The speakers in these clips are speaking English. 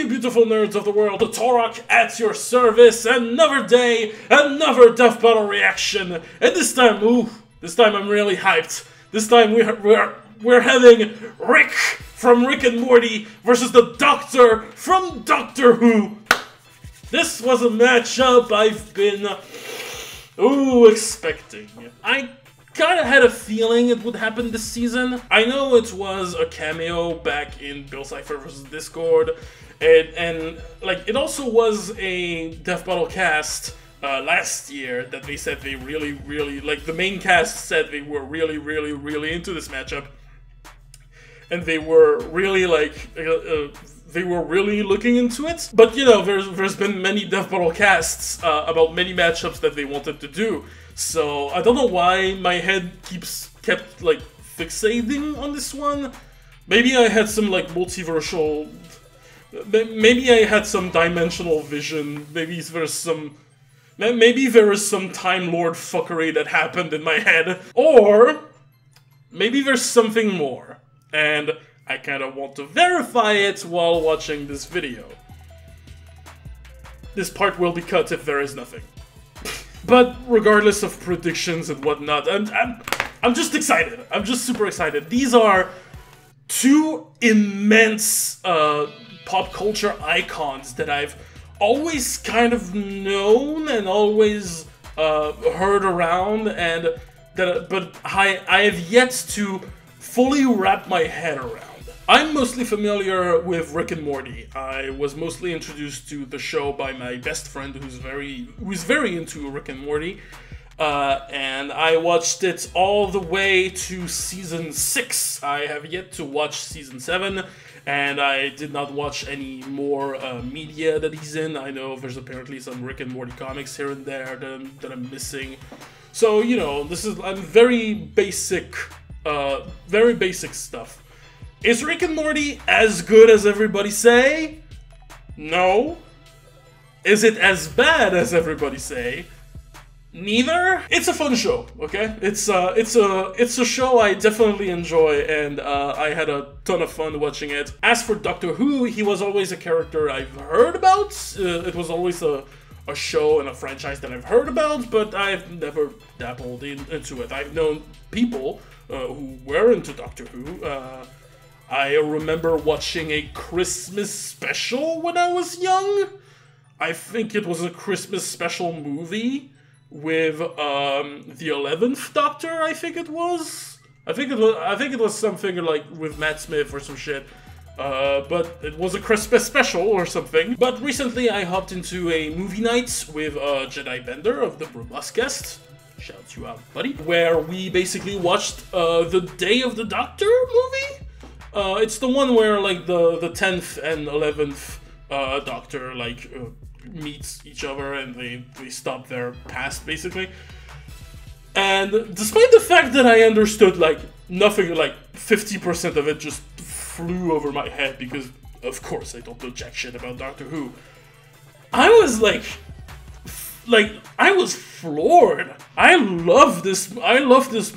you beautiful nerds of the world, the Torok at your service. Another day, another Death Battle reaction. And this time, this time I'm really hyped. This time we're having Rick from Rick and Morty versus the Doctor from Doctor Who. This was a matchup I've been, expecting. I kinda had a feeling it would happen this season. I know it was a cameo back in Bill Cipher vs. Discord, and like it also was a Death Battle cast last year that they said they really, like the main cast said they were really into this matchup. And they were really like, they were really looking into it. But you know, there's been many Death Battle casts about many matchups that they wanted to do. So I don't know why my head kept like fixating on this one. Maybe I had some like multiversal, maybe I had some dimensional vision. Maybe there is some Time Lord fuckery that happened in my head, or maybe there's something more. And I kind of want to verify it while watching this video. This part will be cut if there is nothing. But regardless of predictions and whatnot, I'm just excited. I'm just super excited. These are two immense pop culture icons that I've always kind of known and always heard around, and but I have yet to fully wrap my head around. I'm mostly familiar with Rick and Morty. I was mostly introduced to the show by my best friend who's very into Rick and Morty. And I watched it all the way to season 6. I have yet to watch season 7, and I did not watch any more media that he's in. I know there's apparently some Rick and Morty comics here and there that I'm missing. So, you know, I'm very basic stuff. Is Rick and Morty as good as everybody say? No. Is it as bad as everybody say? Neither. It's a fun show, okay? It's a show I definitely enjoy, and I had a ton of fun watching it. As for Doctor Who, he was always a character I've heard about. It was always a show and a franchise that I've heard about, but I've never dabbled into it. I've known people who were into Doctor Who. I remember watching a Christmas special when I was young. I think it was a Christmas special movie with the 11th Doctor. I think it was something like with Matt Smith or some shit. But it was a Christmas special or something. But recently I hopped into a movie night with Jedi Bender of the Brubuscast. Shout you out, buddy. Where we basically watched the Day of the Doctor movie. It's the one where like the 10th and 11th Doctor like meets each other and they stop their past basically. And despite the fact that I understood like nothing, like 50% of it just flew over my head because of course I don't know jack shit about Doctor Who. I was like I was floored. I love this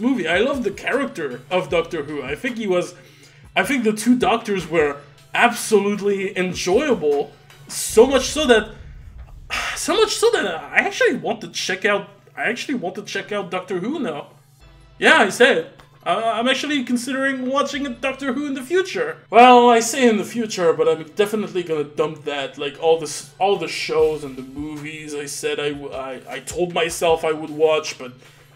movie. I love the character of Doctor Who. I think the two doctors were absolutely enjoyable. So much so that I actually want to check out Doctor Who now. Yeah, I said I'm actually considering watching a Doctor Who in the future. Well, I say in the future, but I'm definitely gonna dump that. Like all the shows and the movies I said I told myself I would watch, but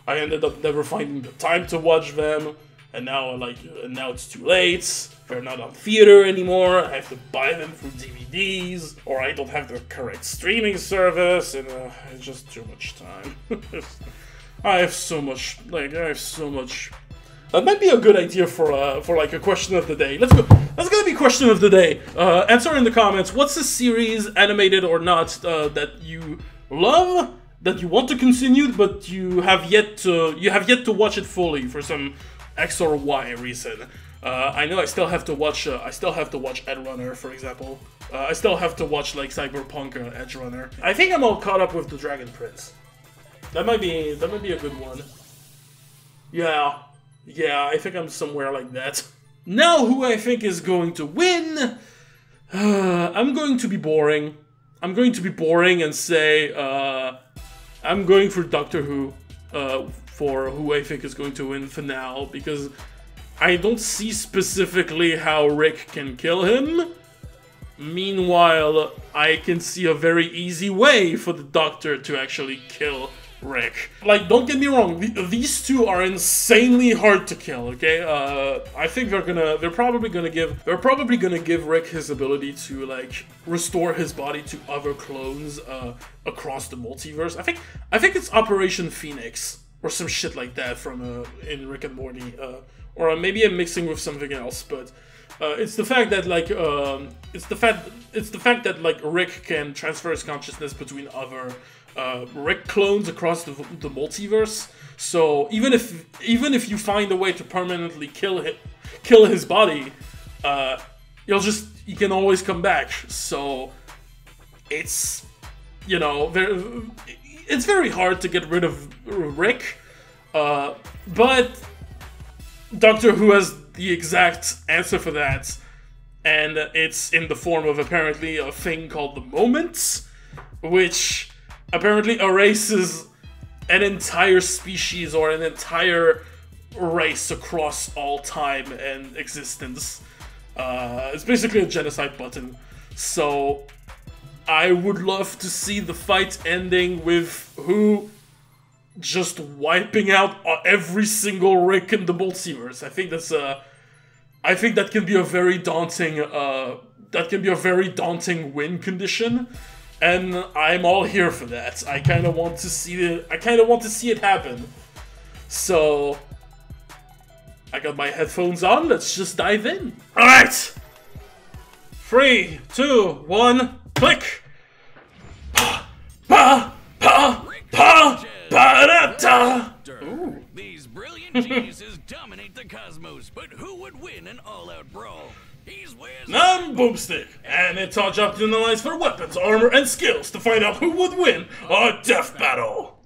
I ended up never finding the time to watch them. And now now it's too late. They're not on theater anymore. I have to buy them through DVDs, or I don't have the correct streaming service, and it's just too much time. I have so much. That might be a good idea for like a question of the day. Let's go. That's gonna be question of the day. Answer in the comments. What's a series, animated or not, that you love, that you want to continue, but you have yet to watch it fully for some X or Y reason. I know I still have to watch Edge Runner, for example. I still have to watch like Cyberpunk Edge Runner. I think I'm all caught up with the Dragon Prince. That might be a good one. Yeah, I think I'm somewhere like that. Now, who I think is going to win? I'm going to be boring. I'm going to be boring and say I'm going for Doctor Who for who I think is going to win finale, because I don't see specifically how Rick can kill him. Meanwhile, I can see a very easy way for the Doctor to actually kill Rick. Like, don't get me wrong, these two are insanely hard to kill, okay? I think they're probably gonna give Rick his ability to, like, restore his body to other clones across the multiverse. I think it's Operation Phoenix or some shit like that from in Rick and Morty, or maybe I'm mixing with something else, but it's the fact that like Rick can transfer his consciousness between other Rick clones across the multiverse. So even if you find a way to permanently kill his body, he can always come back. So it's, you know, it's very hard to get rid of Rick, but Doctor Who has the exact answer for that, and it's in the form of apparently a thing called the Moments, which apparently erases an entire species or an entire race across all time and existence. It's basically a genocide button. So I would love to see the fight ending with Who just wiping out every single Rick in the multiverse. I think that can be a very daunting win condition, and I'm all here for that. I kind of want to see it happen. So I got my headphones on. Let's just dive in. All right, 3, 2, 1, click. Ooh. These brilliant geniuses dominate the cosmos, but who would win an all-out brawl? He's Wiz. I'm Boomstick, and it's our job to analyze for weapons, armor, and skills to find out who would win a death battle.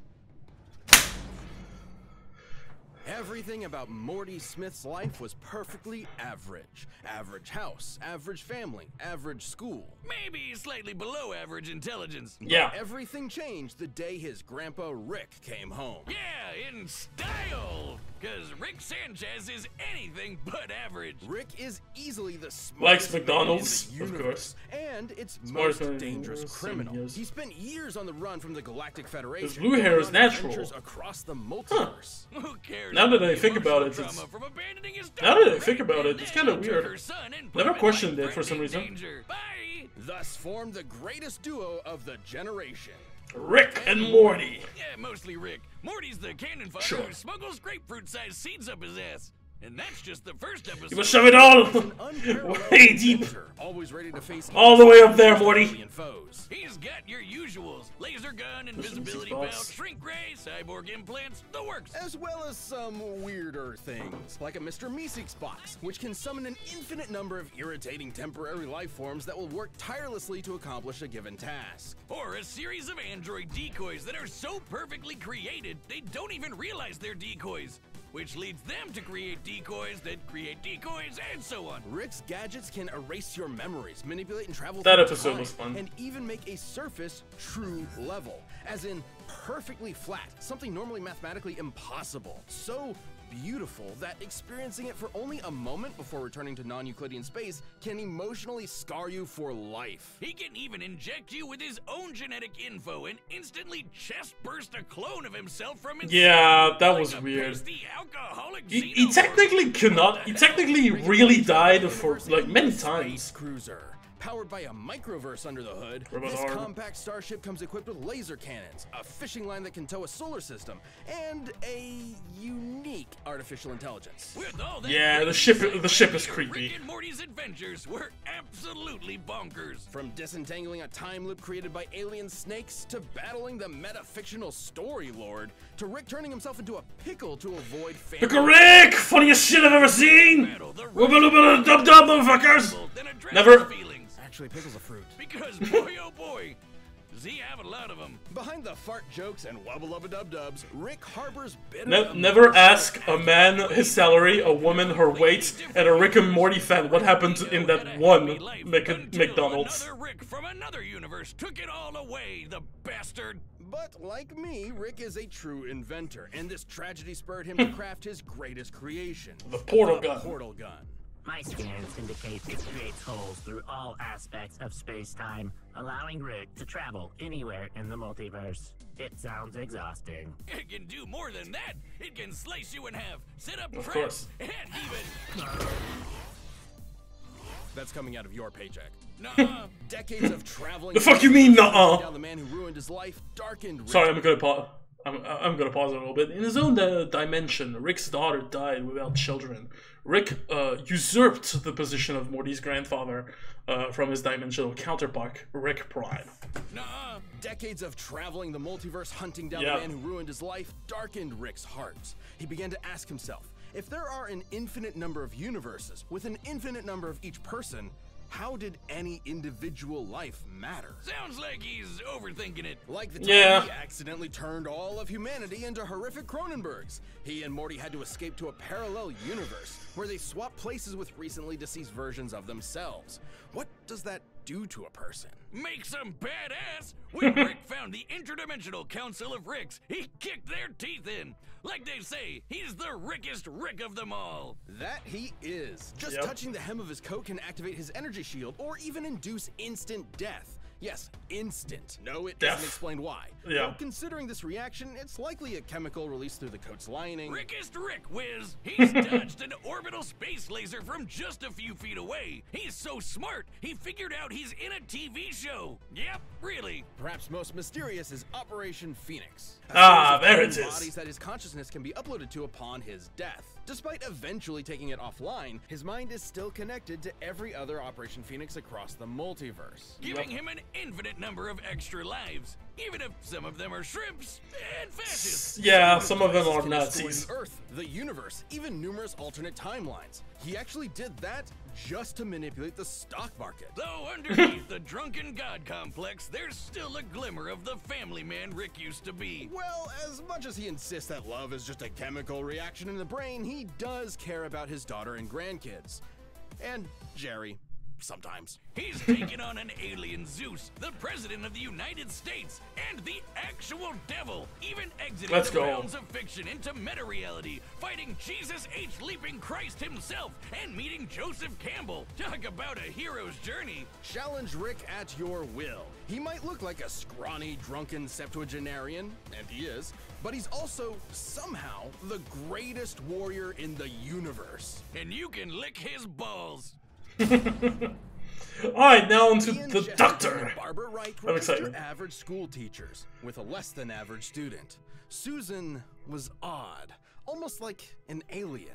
Everything about Morty Smith's life was perfectly average. Average house, average family, average school. Maybe slightly below average intelligence. Yeah. Everything changed the day his grandpa Rick came home. Yeah, in style. Because Rick Sanchez is anything but average. Rick is easily the smartest Likes man McDonald's, in the of universe, course. and its Smartest man most in the dangerous universe, criminal. yes. He spent years on the run from the Galactic Federation. His blue hair is on natural. adventures across the multiverse. Who cares? Now that about I the think about emotional it, trauma from abandoning his now that I daughter, think about it, it's kind of and weird. her son and put Never him in questioned it for some life-threatening reason. danger. Bye. Thus formed the greatest duo of the generation. Rick and Morty. Yeah, mostly Rick. Morty's the cannon fodder Sure. who smuggles grapefruit-sized seeds up his ass. And that's just the first episode. You must shove it all Unparalleled way deep. adventure, always ready to face All the way up there, Morty. alien foes. He's got your usuals. Laser gun, Mr. invisibility Music belt, Box. shrink ray, cyborg implants, the works. As well as some weirder things, like a Mr. Meeseeks box, which can summon an infinite number of irritating temporary life forms that will work tirelessly to accomplish a given task. Or a series of android decoys that are so perfectly created, they don't even realize they're decoys. Which leads them to create decoys that create decoys, and so on. Rick's gadgets can erase your memories, manipulate and travel That through episode time, was fun. and even make a surface true level, as in perfectly flat, something normally mathematically impossible. So beautiful that experiencing it for only a moment before returning to non-Euclidean space can emotionally scar you for life. He can even inject you with his own genetic info and instantly chest burst a clone of himself from inside. Yeah, that like was a weird. pasty alcoholic He xenomorph. technically cannot. He technically really died for like many times. Space cruiser. Powered by a microverse under the hood, Robot this arm. compact starship comes equipped with laser cannons, a fishing line that can tow a solar system, and a unique artificial intelligence. With all that Yeah, the crazy ship sci-fi, is creepy. Rick and Morty's adventures were absolutely bonkers. From disentangling a time loop created by alien snakes, to battling the meta-fictional story lord, to Rick turning himself into a pickle to avoid family. Pickle Rick! Funniest shit I've ever seen! Battle the Wubba lubba dub dub, motherfuckers! then address Never. his feelings. Actually, pickle's a fruit. Because boy oh boy, Z have a lot of them. Behind the fart jokes and wubba-lubba-dub-dubs, Rick harbors bitter Never ask a man his salary, a woman her weight, and a Rick and Morty fan what happened in that one McDonald's. Another Rick from another universe took it all away, the bastard. But like me, Rick is a true inventor, and this tragedy spurred him to craft his greatest creation. The portal gun. Portal gun. My scans indicate it creates holes through all aspects of space-time, allowing Rick to travel anywhere in the multiverse. It sounds exhausting. It can do more than that. It can slice you in half, set up Of traps, course. and even... That's coming out of your paycheck. Nuh-uh. Decades of traveling. The fuck you mean, nuh-uh? Down the man who ruined his life, darkened Rick. Sorry, I'm gonna pause. I'm gonna pause a little bit. In his own dimension, Rick's daughter died without children. Rick usurped the position of Morty's grandfather from his dimensional counterpart, Rick Prime. Nuh-uh. Decades of traveling the multiverse, hunting down the man who ruined his life, darkened Rick's heart. He began to ask himself, if there are an infinite number of universes with an infinite number of each person, how did any individual life matter? Sounds like he's overthinking it. Like the time he accidentally turned all of humanity into horrific Cronenbergs. He and Morty had to escape to a parallel universe where they swap places with recently deceased versions of themselves. What does that do to a person? Makes them badass. When Rick found the interdimensional council of Ricks, he kicked their teeth in. Like they say, he's the Rickest Rick of them all. That he is. Just touching the hem of his coat can activate his energy shield or even induce instant death. Yes, instant. No, it doesn't explain why. Though considering this reaction, it's likely a chemical released through the coat's lining. Rickest Rick whiz! He's dodged an orbital space laser from just a few feet away. He's so smart, he figured out he's in a TV show. Yep, really. Perhaps most mysterious is Operation Phoenix. There it is. Bodies that his consciousness can be uploaded to upon his death. Despite eventually taking it offline, his mind is still connected to every other Operation Phoenix across the multiverse, giving him an infinite number of extra lives, even if some of them are shrimps and fascists. Yeah, some of them are Nazis. Earth, the universe, even numerous alternate timelines. He actually did that just to manipulate the stock market. Though underneath the drunken god complex, there's still a glimmer of the family man Rick used to be. Well, as much as he insists that love is just a chemical reaction in the brain, he does care about his daughter and grandkids. And Jerry. Sometimes. He's taken on an alien Zeus, the president of the United States, and the actual devil, even exiting the realms of fiction into meta-reality, fighting Jesus H. Leaping Christ himself, and meeting Joseph Campbell. Talk about a hero's journey. Challenge Rick at your will. He might look like a scrawny, drunken septuagenarian, and he is, but he's also, somehow, the greatest warrior in the universe. And you can lick his balls. Alright, now onto the Doctor. Barbara Wright were just your average school teachers with a less than average student. Susan was odd, almost like an alien.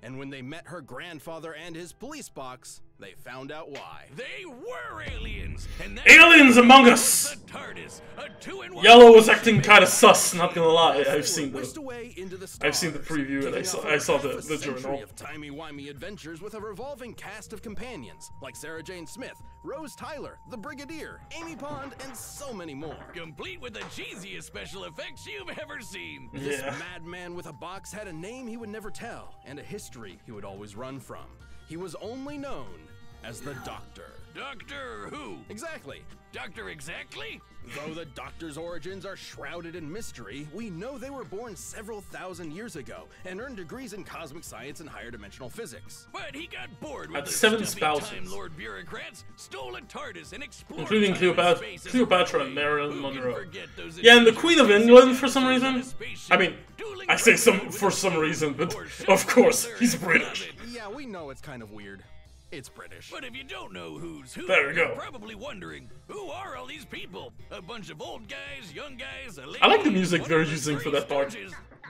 And when they met her grandfather and his police box, they found out why. They were aliens, and aliens among us. The TARDIS, a 2-in-1. Yellow was acting kind of sus. Not gonna lie, I've seen the preview and I saw the journal. Of timey-wimey adventures with a revolving cast of companions like Sarah Jane Smith, Rose Tyler, the Brigadier, Amy Pond, and so many more. Complete with the cheesiest special effects you've ever seen. This madman with a box had a name he would never tell and a history he would always run from. He was only known as the Doctor. Doctor who? Exactly. Doctor exactly? Though the Doctor's origins are shrouded in mystery, we know they were born several thousand years ago and earned degrees in cosmic science and higher dimensional physics. But he got bored with Had the 7 stuffy spouses, Time Lord bureaucrats, stole a TARDIS and explored including Cleopatra and Marilyn Who Monroe. can forget those Yeah, and the Queen of England for some reason. I mean, dueling I say for some reason, but of course, he's British. Yeah, we know it's kind of weird. It's British. But if you don't know who's who, there we go. You're probably wondering, who are all these people? A bunch of old guys, young guys, a lady, I like the music they're using for that part.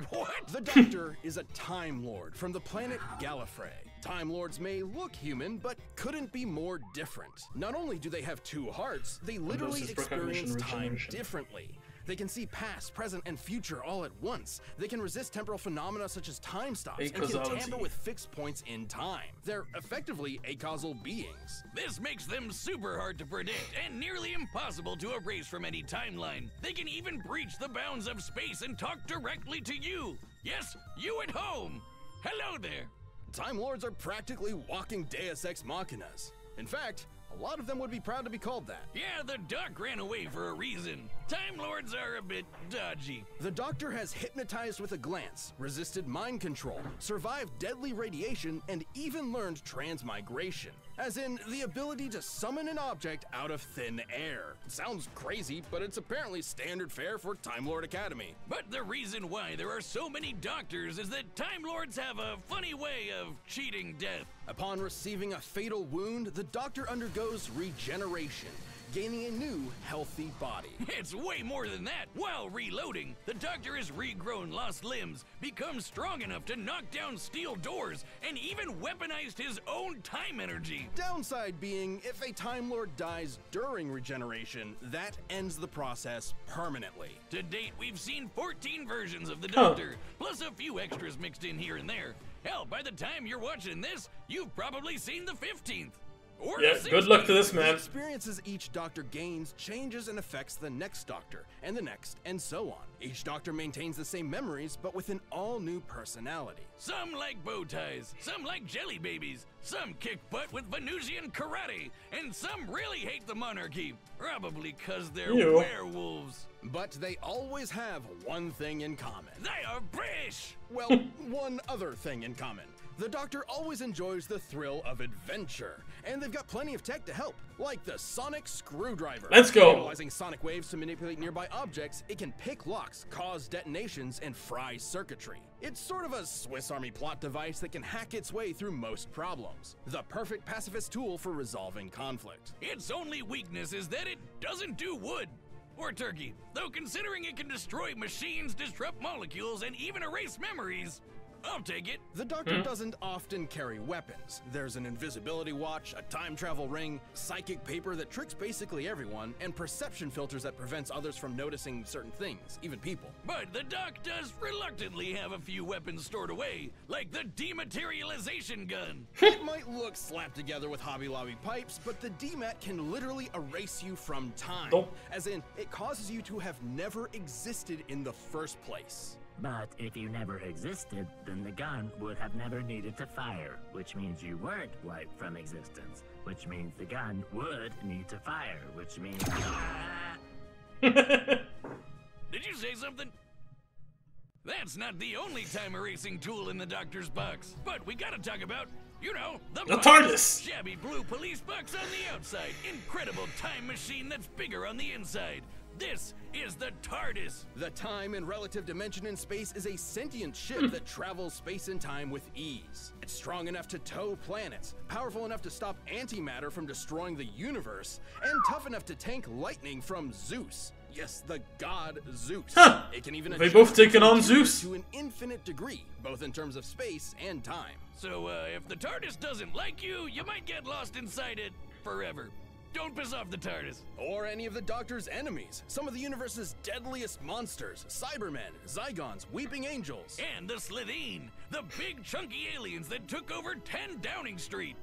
What? The Doctor is a Time Lord from the planet Gallifrey. Time Lords may look human, but couldn't be more different. Not only do they have 2 hearts, they literally experience time differently. They can see past, present, and future all at once. They can resist temporal phenomena such as time stops and can tamper with fixed points in time. They're effectively acausal beings. This makes them super hard to predict and nearly impossible to erase from any timeline. They can even breach the bounds of space and talk directly to you. Yes, you at home. Hello there. Time Lords are practically walking Deus Ex Machinas. In fact, a lot of them would be proud to be called that. Yeah, the Doc ran away for a reason. Time Lords are a bit dodgy. The Doctor has hypnotized with a glance, resisted mind control, survived deadly radiation, and even learned transmigration. As in, the ability to summon an object out of thin air. It sounds crazy, but it's apparently standard fare for Time Lord Academy. But the reason why there are so many Doctors is that Time Lords have a funny way of cheating death. Upon receiving a fatal wound, the Doctor undergoes regeneration, gaining a new, healthy body. It's way more than that. While reloading, the Doctor has regrown lost limbs, become strong enough to knock down steel doors, and even weaponized his own time energy. Downside being, if a Time Lord dies during regeneration, that ends the process permanently. To date, we've seen 14 versions of the Doctor, plus a few extras mixed in here and there. Hell, by the time you're watching this, you've probably seen the 15th. Or yeah, good luck to this man. The experiences each Doctor gains changes and affects the next Doctor, and the next, and so on. Each Doctor maintains the same memories, but with an all-new personality. Some like bow ties, some like jelly babies, some kick butt with Venusian karate, and some really hate the monarchy, probably cause they're werewolves. But they always have one thing in common. They are British! Well, one other thing in common. The Doctor always enjoys the thrill of adventure, and they've got plenty of tech to help, like the sonic screwdriver. Let's go! Utilizing sonic waves to manipulate nearby objects, it can pick locks, cause detonations, and fry circuitry. It's sort of a Swiss Army plot device that can hack its way through most problems. The perfect pacifist tool for resolving conflict. Its only weakness is that it doesn't do wood. Or turkey, though considering it can destroy machines, disrupt molecules, and even erase memories, I'll take it. The Doctor doesn't often carry weapons. There's an invisibility watch, a time travel ring, psychic paper that tricks basically everyone, and perception filters that prevents others from noticing certain things, even people. But the Doc does reluctantly have a few weapons stored away, like the dematerialization gun. It might look slapped together with Hobby Lobby pipes, but the DMAT can literally erase you from time. As in, it causes you to have never existed in the first place. But if you never existed, then the gun would have never needed to fire, which means you weren't wiped from existence, which means the gun would need to fire, which means... Did you say something? That's not the only time erasing tool in the Doctor's box, but we gotta talk about, you know, the TARDIS! Shabby blue police box on the outside, incredible time machine that's bigger on the inside. This is the TARDIS. The time and relative dimension in space is a sentient ship that travels space and time with ease. It's strong enough to tow planets, powerful enough to stop antimatter from destroying the universe, and tough enough to tank lightning from Zeus. Yes, the god Zeus. It can even they both taken on Zeus to an infinite degree, both in terms of space and time. So, if the TARDIS doesn't like you, you might get lost inside it forever. Don't piss off the TARDIS. Or any of the Doctor's enemies. Some of the universe's deadliest monsters. Cybermen, Zygons, Weeping Angels. And the Slitheen. The big chunky aliens that took over 10 Downing Street.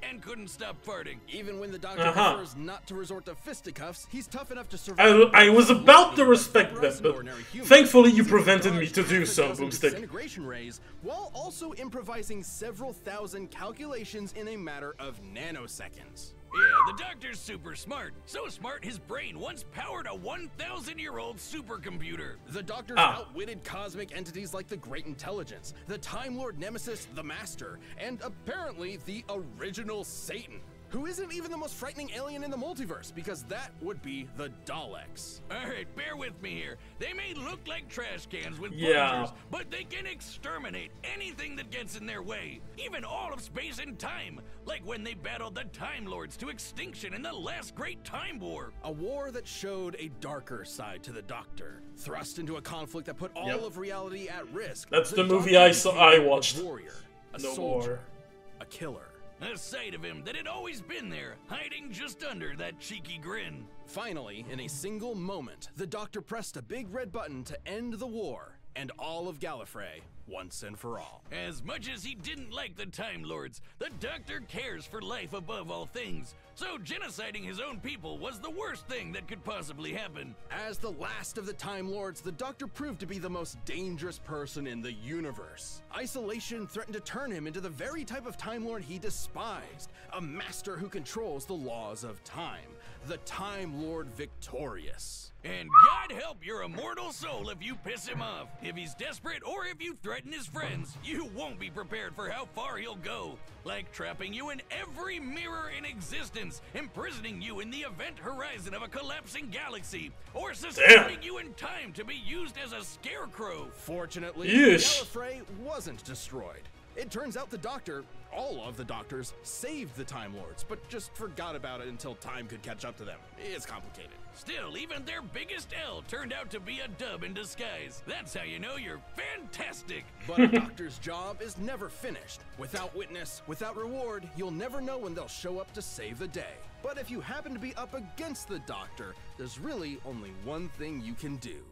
And couldn't stop farting. Even when the Doctor prefers not to resort to fisticuffs, he's tough enough to survive. I was about to respect that, but thankfully you prevented me to do so, Boomstick. Disintegration rays, while also improvising several thousand calculations in a matter of nanoseconds. Yeah, the Doctor's super smart. So smart, his brain once powered a 1,000-year-old supercomputer. The Doctor's outwitted cosmic entities like the Great Intelligence, the Time Lord Nemesis, the Master, and apparently the original Satan, who isn't even the most frightening alien in the multiverse, because that would be the Daleks. Alright, bear with me here. They may look like trash cans with plungers, but they can exterminate anything that gets in their way, even all of space and time, like when they battled the Time Lords to extinction in the last Great Time War. A war that showed a darker side to the Doctor, thrust into a conflict that put all of reality at risk. That's the movie I watched. A warrior, a No soldier, more. a killer. A sight of him that had always been there, hiding just under that cheeky grin. Finally, in a single moment, the Doctor pressed a big red button to end the war, and all of Gallifrey, once and for all. As much as he didn't like the Time Lords, the Doctor cares for life above all things, so genociding his own people was the worst thing that could possibly happen. As the last of the Time Lords, the Doctor proved to be the most dangerous person in the universe. Isolation threatened to turn him into the very type of Time Lord he despised, a master who controls the laws of time, the Time Lord victorious. And God help your immortal soul if you piss him off. If he's desperate or if you threaten his friends, you won't be prepared for how far he'll go. Like trapping you in every mirror in existence, imprisoning you in the event horizon of a collapsing galaxy, or suspending you in time to be used as a scarecrow. Fortunately, Yeesh. Gallifrey wasn't destroyed. It turns out the Doctor, all of the Doctors, saved the Time Lords, but just forgot about it until time could catch up to them. It's complicated. Still, even their biggest L turned out to be a dub in disguise. That's how you know you're fantastic. But a Doctor's job is never finished. Without witness, without reward, you'll never know when they'll show up to save the day. But if you happen to be up against the Doctor, there's really only one thing you can do.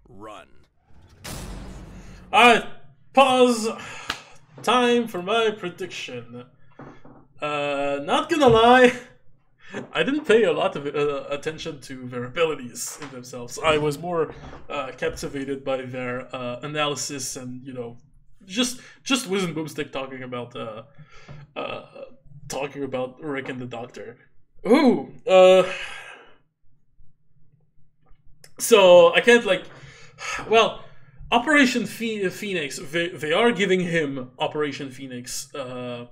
Run. Pause. Time for my prediction. Not gonna lie, I didn't pay a lot of attention to their abilities in themselves. I was more captivated by their analysis and, you know, just Wiz and Boomstick talking about Rick and the Doctor. Ooh, so I can't well. Operation Phoenix, they are giving him Operation Phoenix, and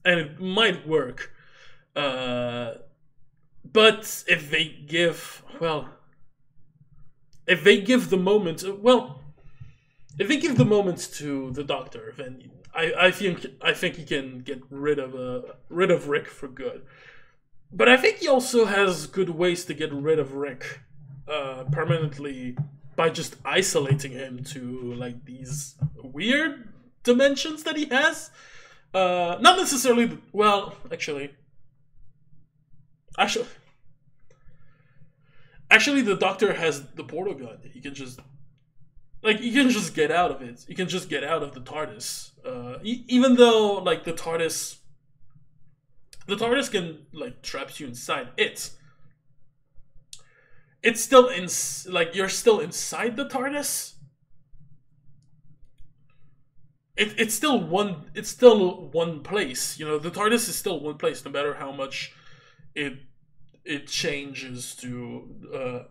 it might work. But if they give, if they give the moment to the Doctor, then I think he can get rid of Rick for good. But I think he also has good ways to get rid of Rick permanently, by just isolating him to, like, these weird dimensions that he has. Not necessarily, actually the Doctor has the portal gun. He can just get out of it. You can just get out of the TARDIS. Even though, like, the TARDIS can, like, trap you inside it. It's still you're still inside the TARDIS. It's still one place. You know, the TARDIS is still one place, no matter how much it changes to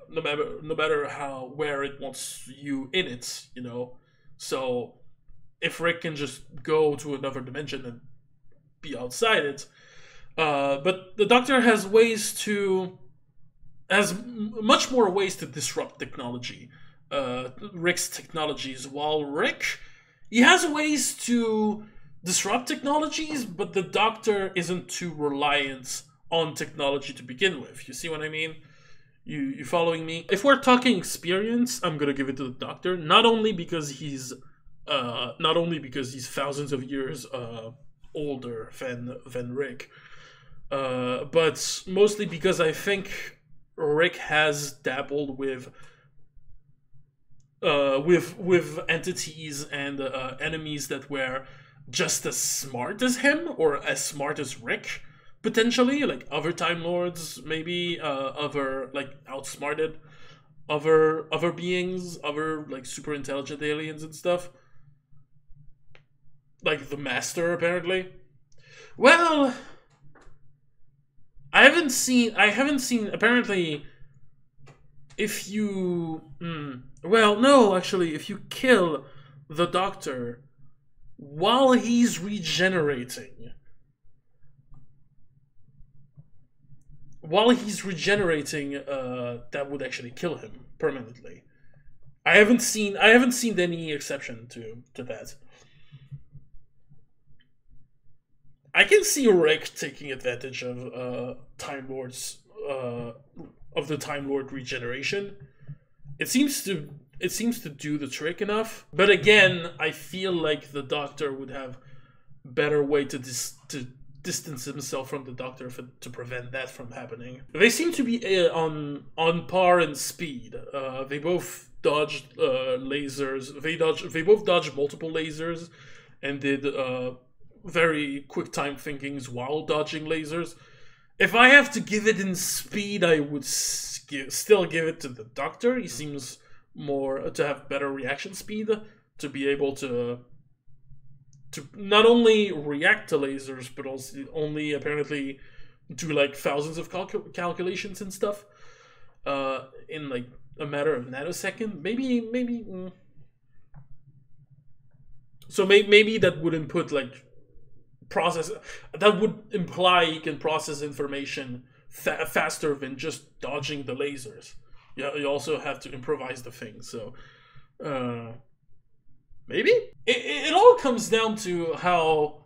no matter where it wants you in it. You know, so if Rick can just go to another dimension and be outside it, but the Doctor has much more ways to disrupt technology, Rick's technologies, while Rick, he has ways to disrupt technologies, but the Doctor isn't too reliant on technology to begin with. You see what I mean? You following me? If we're talking experience, I'm gonna give it to the Doctor, not only because he's thousands of years older than Rick, but mostly because I think Rick has dabbled with entities and enemies that were just as smart as him, or as smart as Rick, potentially, like other Time Lords, maybe other, like, outsmarted other beings, other, like, super intelligent aliens and stuff, like the Master, apparently. Well, I haven't seen, apparently, if you, if you kill the Doctor while he's regenerating, that would actually kill him permanently. I haven't seen any exception to that. I can see Rick taking advantage of Time Lords, of the Time Lord regeneration. It seems to do the trick enough. But again, I feel like the Doctor would have better way to distance himself from the Doctor to prevent that from happening. They seem to be on par in speed. They both dodged lasers. They both dodged multiple lasers, and did very quick time thinkings while dodging lasers. If I have to give it in speed, I would still give it to the Doctor. He seems to have better reaction speed, to be able to not only react to lasers, but also only apparently do like thousands of calculations and stuff in like a matter of nanosecond. Maybe. So maybe that would input like that would imply he can process information faster than just dodging the lasers. Yeah, you also have to improvise the thing. So maybe it all comes down to how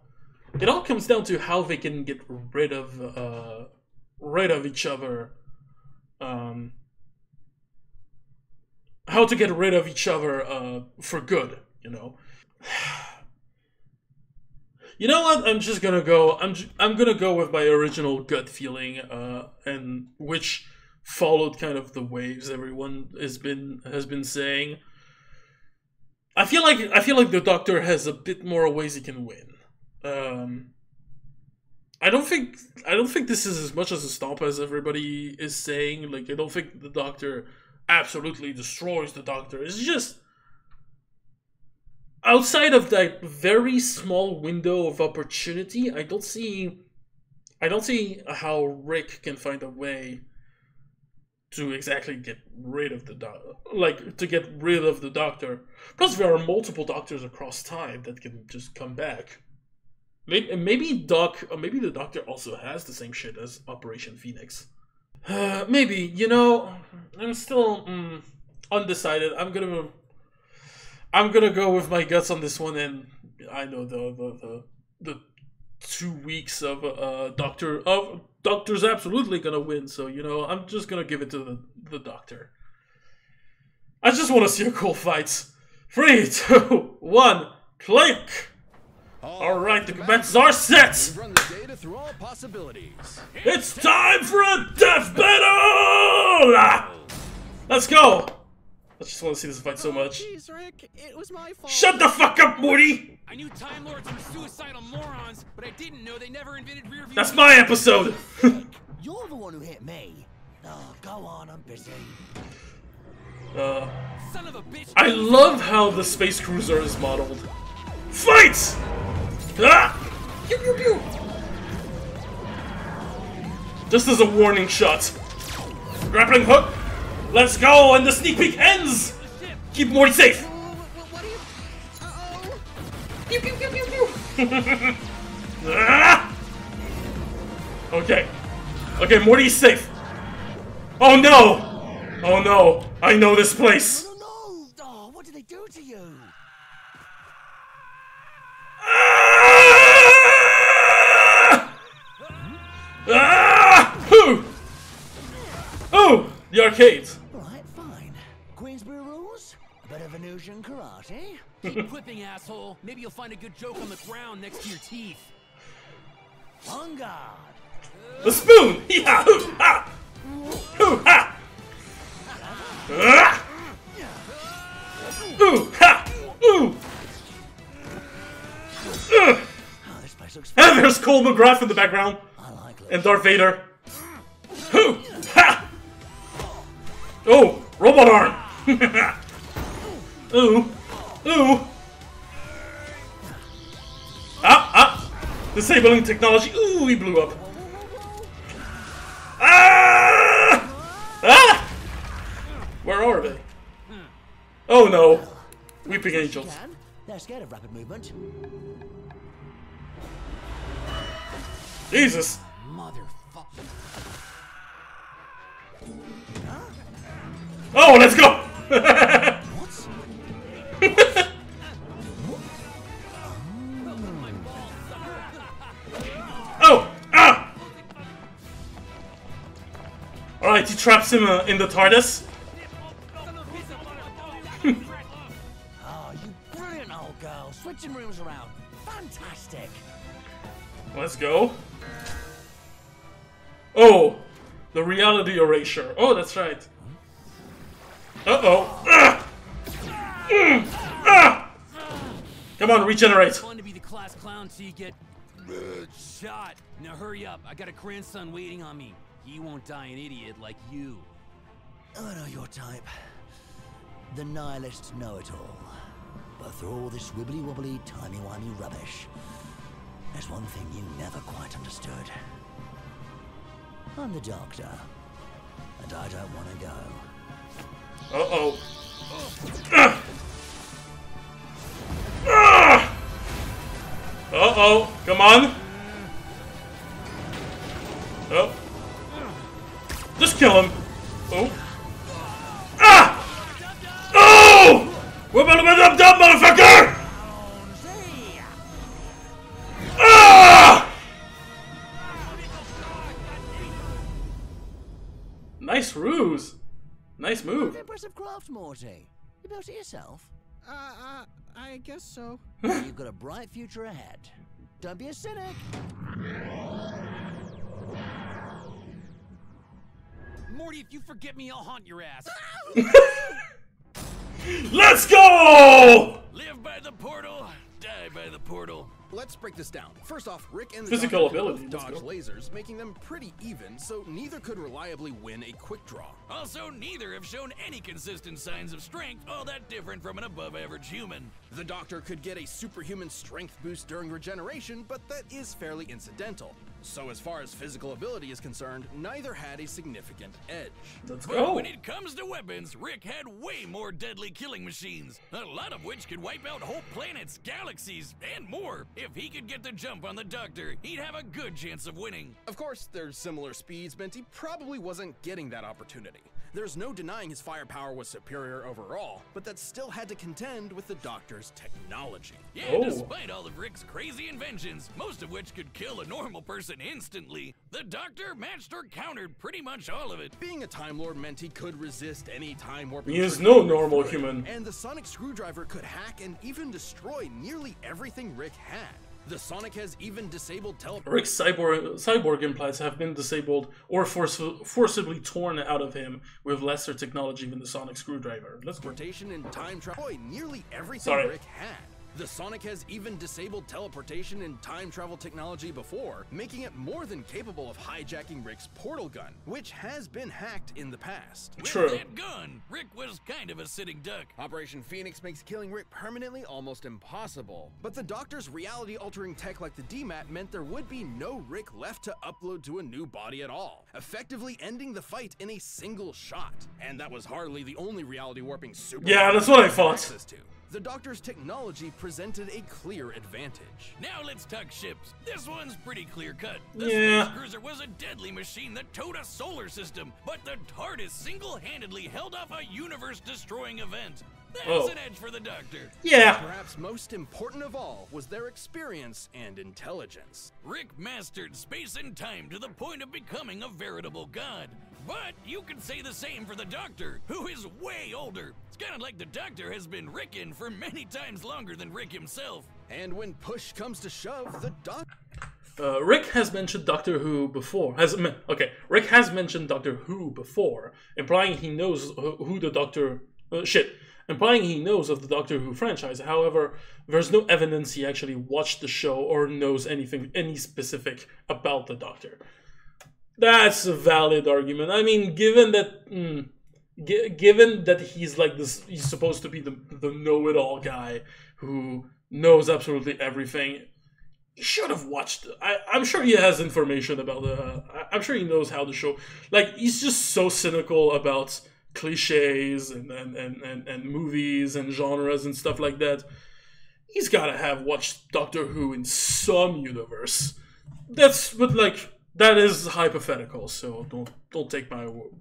they can get rid of each other. How to get rid of each other for good, you know. You know what? I'm just gonna go. I'm gonna go with my original gut feeling, and which followed kind of the waves everyone has been saying. I feel like the Doctor has a bit more ways he can win. I don't think this is as much as a stomp as everybody is saying. Like, I don't think the Doctor absolutely destroys the Doctor. It's just outside of that very small window of opportunity, I don't see how Rick can find a way to exactly get rid of the Doctor. Plus, there are multiple Doctors across time that can just come back. Maybe the Doctor also has the same shit as Operation Phoenix. Maybe, you know, I'm still undecided. I'm gonna go with my guts on this one, and I know the 2 weeks of Doctor's absolutely gonna win. So, you know, I'm just gonna give it to the Doctor. I just want to see a cool fight. 3, 2, 1, click. All right, the bets are set. Run the data through all possibilities. It's time for a death battle. Let's go. I just want to see this fight so much. Jeez, Rick, it was my fault. Shut the fuck up, Morty! I knew Time Lords were suicidal morons, but I didn't know they never invented rear view. That's my episode! You're the one who hit me. Oh, go on, I'm busy. Son of a bitch. I love how the space cruiser is modeled. Fight! Ah! Pew, pew, pew. Just as a warning shot. Grappling hook. Let's go, and the sneak peek ends! Keep Morty safe! What are you... Uh-oh. Pew, pew, pew, pew, pew. Ah! Okay. Okay, Morty's safe. Oh no! Oh no, I know this place. No. Oh, what did they do to you? Ah! Who? Oh, the arcade. Right, fine. Queensbury rules? A bit of Venusian karate? Keep clipping, asshole. Maybe you'll find a good joke on the ground next to your teeth. On guard. The spoon! Hee-ha! Hoo-ha! Hoo-ha! Ah! Ooh-ha! Ooh! Oh, this place looks And there's Cole McGrath in the background. I like And Darth Vader. Hoo-ha! Oh! Robot arm! Ooh! Ooh! Ah! Disabling technology. Ooh, he blew up. Ah! Ah! Where are they? Oh no. Weeping angels. They're scared of rapid movement. Jesus. Motherfucker. Oh, let's go! Oh! Ah! Alright, he traps him in the TARDIS. Oh, you brilliant old girl. Switching rooms around. Fantastic. Let's go. Oh, the reality erasure. Oh, that's right. Uh-oh. Come on, regenerate. It's fun to be the class clown till you get shot. Now hurry up. I got a grandson waiting on me. He won't die an idiot like you. I know your type. The nihilist know-it-all. But through all this wibbly-wobbly, timey-wimey rubbish, there's one thing you never quite understood. I'm the doctor, and I don't want to go. Uh-oh. Uh-oh. Come on. Oh. Just kill him. Oh. Ah! Oh! Wubba lubba dub dub, motherfucker! Ah! Nice ruse. Nice move. Impressive craft, Morty. You built it yourself? I guess so. You've got a bright future ahead. Don't be a cynic. Morty, if you forget me, I'll haunt your ass. Let's go! Live by the portal, die by the portal. Let's break this down. First off, Rick and the Physical Doctor could ability, both let's dodge go. lasers, making them pretty even, so neither could reliably win a quick draw. Also, neither have shown any consistent signs of strength all that different from an above-average human. The Doctor could get a superhuman strength boost during regeneration, but that is fairly incidental. So as far as physical ability is concerned, neither had a significant edge. Let's But go. when it comes to weapons, Rick had way more deadly killing machines, a lot of which could wipe out whole planets, galaxies, and more. If he could get the jump on the Doctor, he'd have a good chance of winning. Of course, their similar speeds meant he probably wasn't getting that opportunity. There's no denying his firepower was superior overall, but that still had to contend with the Doctor's technology. Yeah, Oh. despite all of Rick's crazy inventions, most of which could kill a normal person instantly, the Doctor matched or countered pretty much all of it. Being a Time Lord meant he could resist any time warping. He is trick no Rick normal threw, human. And the sonic screwdriver could hack and even destroy nearly everything Rick had. The Sonic has even disabled teleport. Rick's cyborg implants have been disabled or forcibly torn out of him with lesser technology than the sonic screwdriver. Let's go. Teleportation and time travel. Nearly everything Sorry. Rick had. The Sonic has even disabled teleportation and time travel technology before, making it more than capable of hijacking Rick's portal gun, which has been hacked in the past. With True. that gun, Rick was kind of a sitting duck. Operation Phoenix makes killing Rick permanently almost impossible. But the Doctor's reality-altering tech like the DMAT meant there would be no Rick left to upload to a new body at all, effectively ending the fight in a single shot. And that was hardly the only reality-warping super. Yeah, that's what I thought. access to. The Doctor's technology presented a clear advantage. Now let's talk ships. This one's pretty clear-cut. The Yeah. Space Cruiser was a deadly machine that towed a solar system, but the TARDIS single-handedly held off a universe-destroying event. That's Oh. an edge for the Doctor. Yeah. Perhaps most important of all was their experience and intelligence. Rick mastered space and time to the point of becoming a veritable god. But you could say the same for the Doctor, who is way older. It's kind of like the Doctor has been Rickin' for many times longer than Rick himself. And when push comes to shove, the Doctor... Rick has mentioned Doctor Who before. Rick has mentioned Doctor Who before, implying he knows who the Doctor... implying he knows of the Doctor Who franchise. However, there's no evidence he actually watched the show or knows any specific about the Doctor. That's a valid argument. I mean, given that he's like this, he's supposed to be the know-it-all guy who knows absolutely everything. He should have watched. I'm sure he has information about I'm sure he knows how the show. Like, he's just so cynical about cliches and movies and genres and stuff like that. He's gotta have watched Doctor Who in some universe. That is hypothetical, so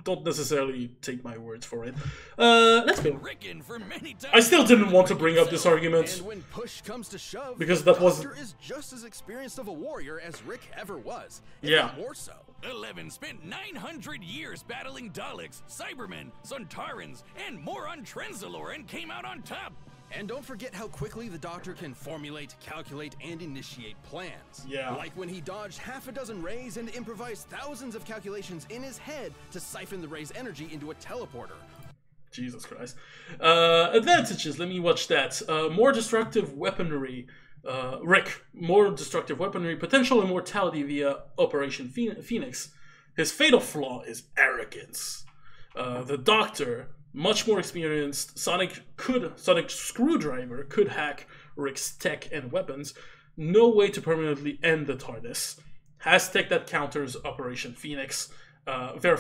don't necessarily take my words for it. Let's go. Rickin' for many times I still didn't want to bring up this argument And when push comes to shove, because the that was Doctor is just as experienced of a warrior as Rick ever was. If Yeah. not more so. 11 spent 900 years battling Daleks, Cybermen, Sontarans, and more on Trenzalore and came out on top. And don't forget how quickly the Doctor can formulate, calculate, and initiate plans. Yeah. Like when he dodged half a dozen rays and improvised thousands of calculations in his head to siphon the ray's energy into a teleporter. Jesus Christ. Advantages, let me watch that. More destructive weaponry. Rick, more destructive weaponry, potential immortality via Operation Phoenix. His fatal flaw is arrogance. The Doctor, much more experienced, Sonic Screwdriver could hack Rick's tech and weapons. No way to permanently end the TARDIS. Has tech that counters Operation Phoenix. Their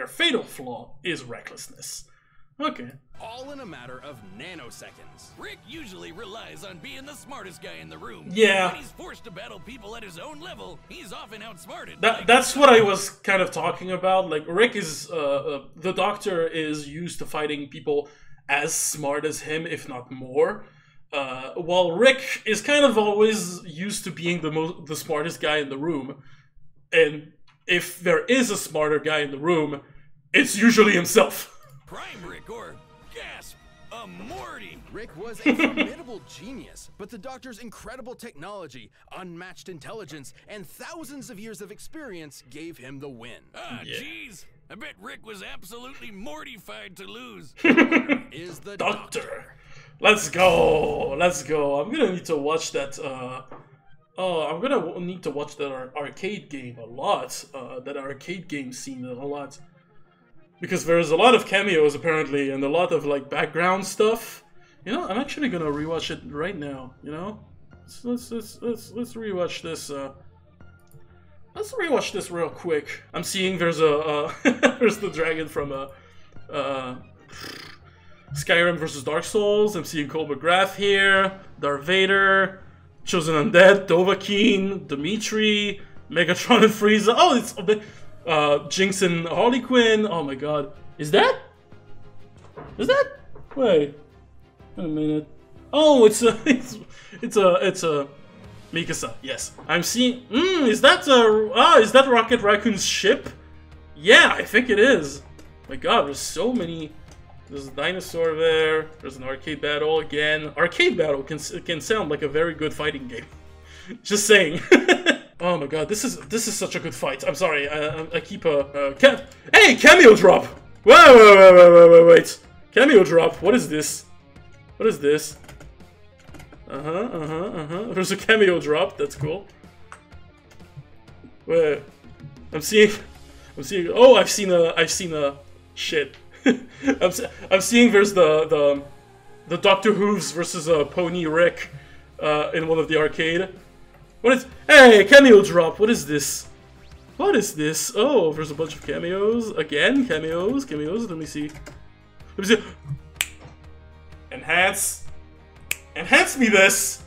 fatal flaw is recklessness. Okay. All in a matter of nanoseconds. Rick usually relies on being the smartest guy in the room. Yeah. When he's forced to battle people at his own level, he's often outsmarted. That's what I was kind of talking about. Like, Rick is, the Doctor is used to fighting people as smart as him, if not more. While Rick is kind of always used to being the smartest guy in the room. And if there is a smarter guy in the room, it's usually himself. Prime Rick, or gasp, a Morty. Rick was a formidable genius, but the Doctor's incredible technology, unmatched intelligence, and thousands of years of experience gave him the win. Jeez. I bet Rick was absolutely mortified to lose. Is the Doctor. Let's go. Let's go. I'm gonna need to watch that. I'm gonna need to watch that arcade game a lot. That arcade game scene a lot. Because there's a lot of cameos apparently and a lot of like background stuff. You know, I'm actually gonna rewatch it right now. You know, let's rewatch this. Let's rewatch this real quick. I'm seeing there's a there's the dragon from Skyrim versus Dark Souls. I'm seeing Cole McGrath here, Darth Vader, Chosen Undead, Dovahkiin, Dimitri, Megatron and Frieza. Oh, it's Jinx and Harley Quinn. Oh my god. Is that? Wait a minute. Oh, it's a Mikasa. Yes. I'm seeing is that Rocket Raccoon's ship? Yeah, I think it is. My god, there's so many. There's a dinosaur there. There's an arcade battle again. Arcade battle can sound like a very good fighting game. Just saying. Oh my god, this is such a good fight. I'm sorry, I keep hey, cameo drop! Wait. Cameo drop, what is this? What is this? There's a cameo drop, that's cool. Wait, I'm seeing, oh, I've seen a, shit. I'm seeing there's the Doctor Hooves versus Pony Rick, in one of the arcade. What is? Hey, cameo drop. What is this? What is this? Oh, there's a bunch of cameos. Again, cameos. Let me see. Enhance. Enhance me this.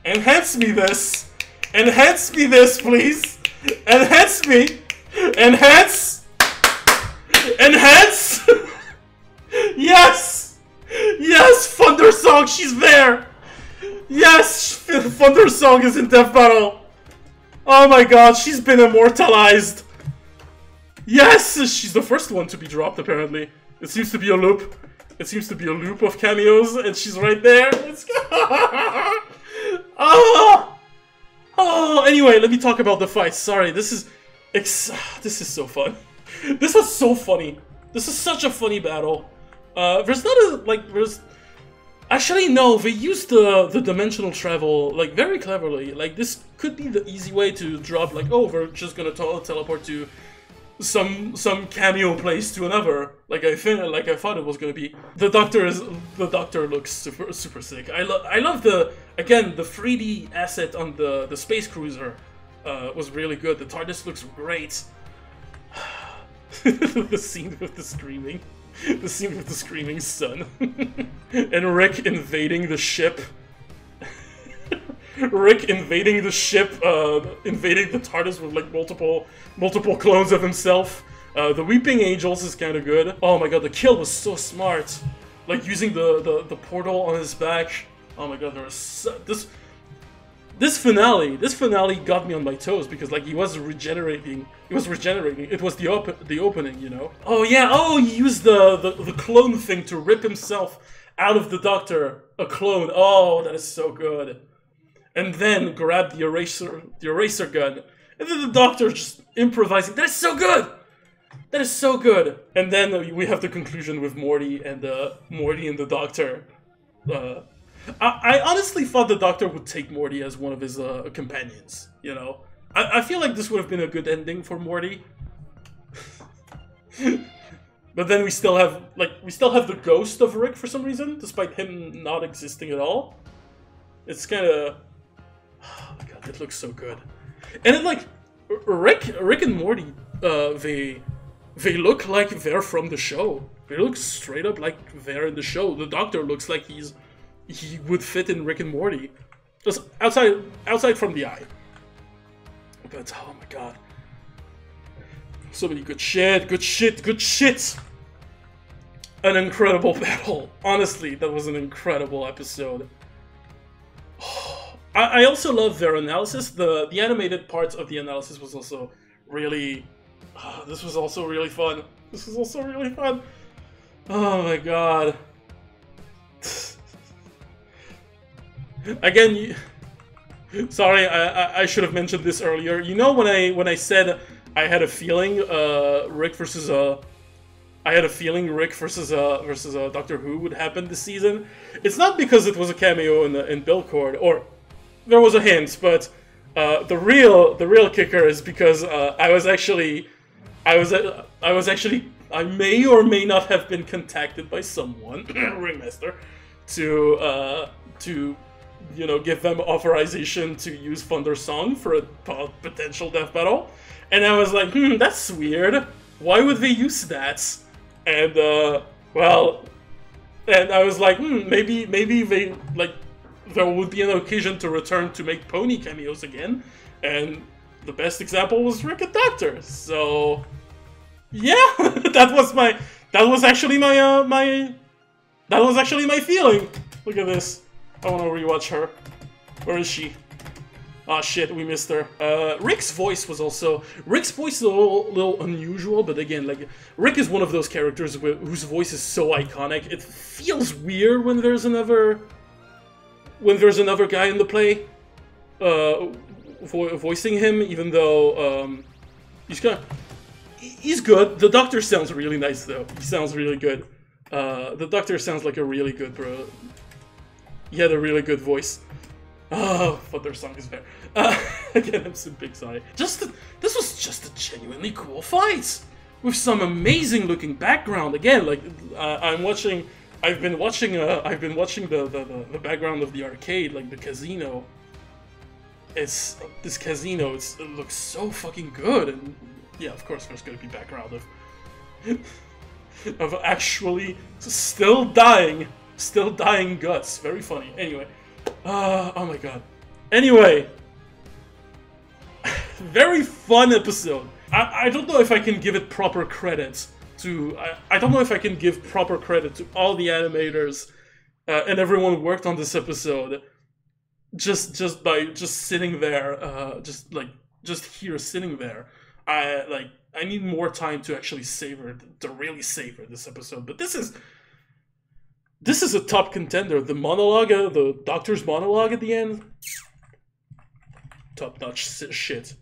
Enhance me this. Enhance me this, please. Enhance me. Enhance. Enhance. Yes. Yes, Thunder Song. She's there. Yes, Thunder Song is in Death Battle. Oh my god, she's been immortalized. Yes, she's the first one to be dropped apparently. It seems to be a loop. It seems to be a loop of cameos, and she's right there. Let's go. Oh. Anyway, let me talk about the fight. Sorry, this is so fun. This is so funny. This is such a funny battle. There's not a there's. Actually, no, they used the dimensional travel, like, very cleverly. Like, this could be the easy way to drop, like, oh, we're just gonna teleport to some cameo place to another. Like I thought it was gonna be. The Doctor looks super sick. I love the 3D asset on the space cruiser was really good. The TARDIS looks great. The scene with the screaming. The scene with the screaming sun. And Rick invading the ship. Rick invading the ship, invading the TARDIS with like multiple clones of himself. The Weeping Angels is kind of good. Oh my god, the kill was so smart. Like using the portal on his back. Oh my god, there was this finale got me on my toes because like he was regenerating. It was the opening, you know. Oh yeah. Oh, he used the clone thing to rip himself out of the Doctor a clone. Oh, that is so good. And then grab the eraser gun. And then the Doctor just improvising. That is so good! That is so good! And then we have the conclusion with Morty and the Doctor. I honestly thought the Doctor would take Morty as one of his companions, you know? I feel like this would have been a good ending for Morty. But then we still have the ghost of Rick for some reason, despite him not existing at all. It's kind of... Oh my god, it looks so good. And then, like, Rick and Morty, they look like they're from the show. They look straight up like they're in the show. The Doctor looks like he would fit in Rick and Morty. Just outside from the eye. But, oh my god. So many good shit. An incredible battle. Honestly, that was an incredible episode. I also love their analysis. The animated parts of the analysis was also really... this was also really fun. Oh my god. Again, sorry, I should have mentioned this earlier. You know when I said I had a feeling Rick versus Doctor Who would happen this season? It's not because it was a cameo in Billcord, or there was a hint, but the real kicker is because I may or may not have been contacted by someone, Ringmaster, to you know, give them authorization to use Thunder's song for a potential death battle. And I was like, that's weird. Why would they use that? And, well... And I was like, maybe they, like, there would be an occasion to return to make pony cameos again. And the best example was Rick and Doctor. So, yeah, that was actually my feeling. Look at this. I want to rewatch her. Where is she? Ah, shit, we missed her. Rick's voice is a little unusual, but again, like, Rick is one of those characters whose voice is so iconic. It feels weird when there's another guy in the play, voicing him, even though, he's good. The Doctor sounds really nice, though. He sounds really good. The Doctor sounds like a really good bro. He had a really good voice. Oh, but their song is there. Again, I'm so big sorry. This was just a genuinely cool fight with some amazing looking background. Again, like I've been watching the background of the arcade, like the casino. It looks so fucking good, and yeah, of course, there's gonna be background of actually still dying guts. Very funny. Anyway. Oh my god. Anyway. Very fun episode. I don't know if I can give it proper credit to... I don't know if I can give proper credit to all the animators and everyone who worked on this episode. Just sitting there, just here sitting there. I need more time to actually really savor this episode. But this is a top contender. The monologue, the Doctor's monologue at the end, top-notch shit.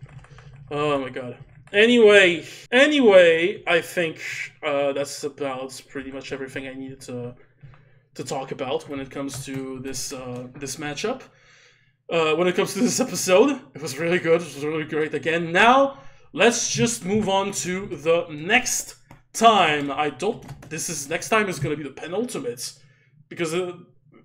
Oh my god. Anyway, I think that's about pretty much everything I needed to talk about when it comes to this matchup. When it comes to this episode, it was really good. It was really great again. Now, let's just move on to the next time. Next time is going to be the penultimate. Because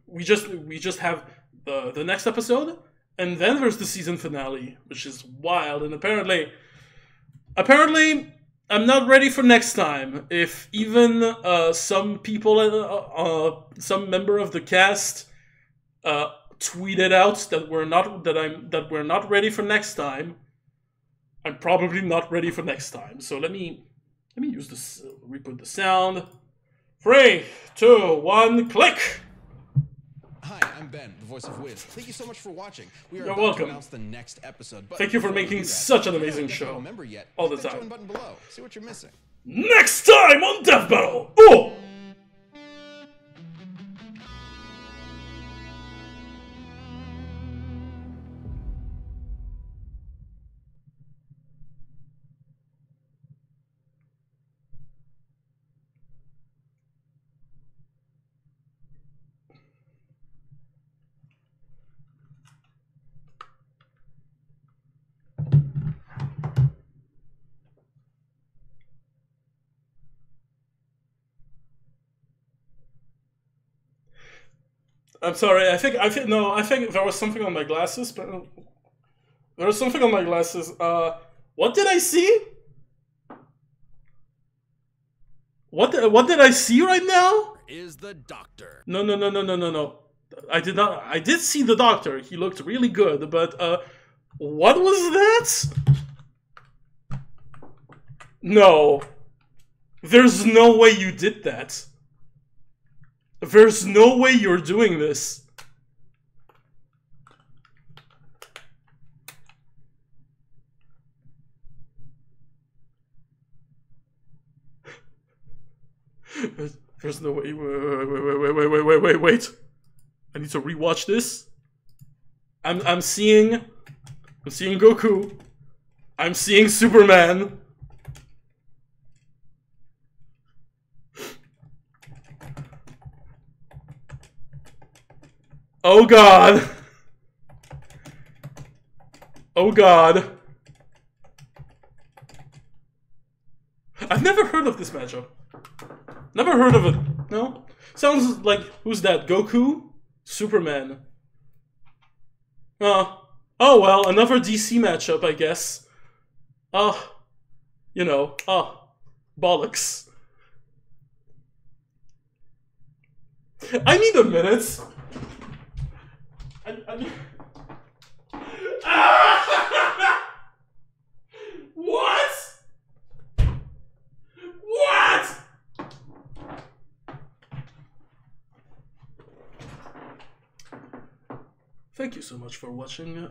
we just have the next episode, and then there's the season finale, which is wild. And apparently, I'm not ready for next time. If even some people, some member of the cast, tweeted out that we're not ready for next time, I'm probably not ready for next time. So let me use this. Reboot the sound. 3, 2, 1, click! Hi, I'm Ben, the voice of Wiz. Thank you so much for watching. We are You're about welcome. to announce the next episode. But thank you for making such an amazing show. All the time. Join button below. See what you're missing. Next time on Death Battle! Oh! I'm sorry. I think there was something on my glasses, but there was something on my glasses. What did I see? What did I see right now? Is the doctor. No. I did not. I did see the doctor. He looked really good, but what was that? No. There's no way you did that. There's no way you're doing this. There's no way. Wait. I need to rewatch this. I'm seeing Goku. I'm seeing Superman. Oh god. Oh god. I've never heard of this matchup. Never heard of it. No? Sounds like, who's that? Goku? Superman. Oh well, another DC matchup, I guess. You know, bollocks. I need a minute. What? What? Thank you so much for watching.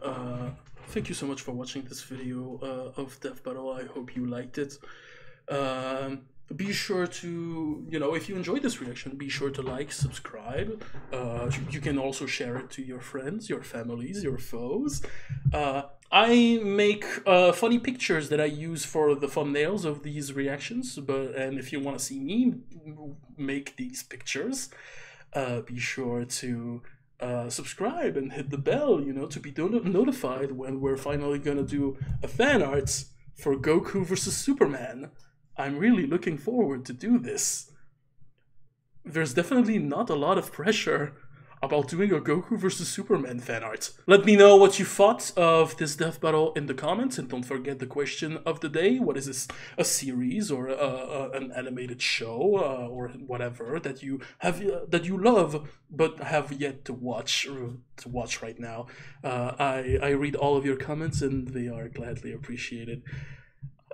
Thank you so much for watching this video of Death Battle. I hope you liked it. Be sure to, if you enjoyed this reaction, be sure to like, subscribe. You can also share it to your friends, your families, your foes. I make funny pictures that I use for the thumbnails of these reactions, and if you want to see me make these pictures, be sure to subscribe and hit the bell, to be notified when we're finally gonna do a fan art for Goku versus Superman. I'm really looking forward to do this. There's definitely not a lot of pressure about doing a Goku vs Superman fan art. Let me know what you thought of this death battle in the comments, and don't forget the question of the day. What is this, a series or an animated show or whatever that you have that you love but have yet to watch right now? I read all of your comments and they are gladly appreciated.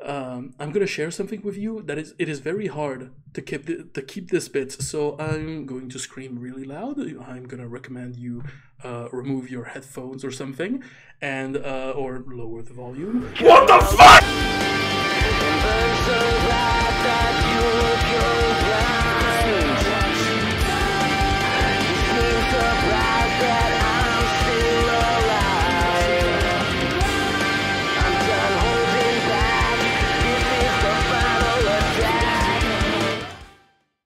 I'm gonna share something with you that it is very hard to keep this bit, so I'm going to scream really loud. I'm gonna recommend you remove your headphones or something, and or lower the volume. What the fuck?